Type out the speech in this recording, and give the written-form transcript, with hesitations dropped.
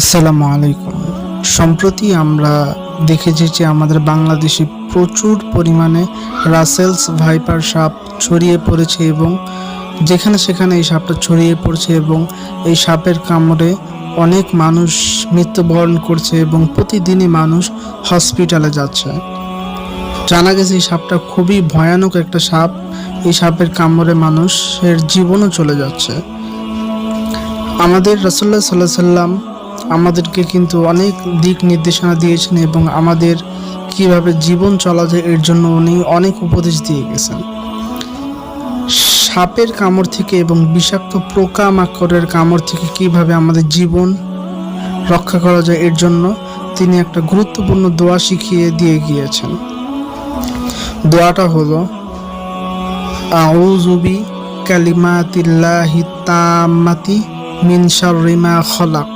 আসসালামু আলাইকুম। সম্প্রতি আমরা দেখেছি যে আমাদের বাংলাদেশে প্রচুর পরিমাণে রাসেলস ভাইপার সাপ ছড়িয়ে পড়েছে এবং যেখানে সেখানে এই সাপটা ছড়িয়ে পড়ছে এবং এই সাপের কামড়ে অনেক মানুষ মৃত্যুবরণ করছে এবং প্রতিদিনই মানুষ হসপিটালে যাচ্ছে। জানা গেছে এই সাপটা খুবই ভয়ানক একটা সাপ। এই সাপের কামড়ে মানুষের জীবনও চলে যাচ্ছে। আমাদের রাসূলুল্লাহ সাল্লাল্লাহু আলাইহি সাল্লাম আমাদেরকে কিন্তু অনেক দিক নির্দেশনা দিয়েছেন এবং আমাদের কিভাবে জীবন চলা যায় এর জন্য উনি অনেক উপদেশ দিয়ে গেছেন। সাপের কামড় থেকে এবং বিষাক্ত পোকামাকড়ের কামড় থেকে কিভাবে আমাদের জীবন রক্ষা করা যায় এর জন্য তিনি একটা গুরুত্বপূর্ণ দোয়া শিখিয়ে দিয়ে গিয়েছেন। দোয়াটা হলো আউযু বি কালিমাতিল্লাহি তাম্মাতি মিন শাররি মা খালাক।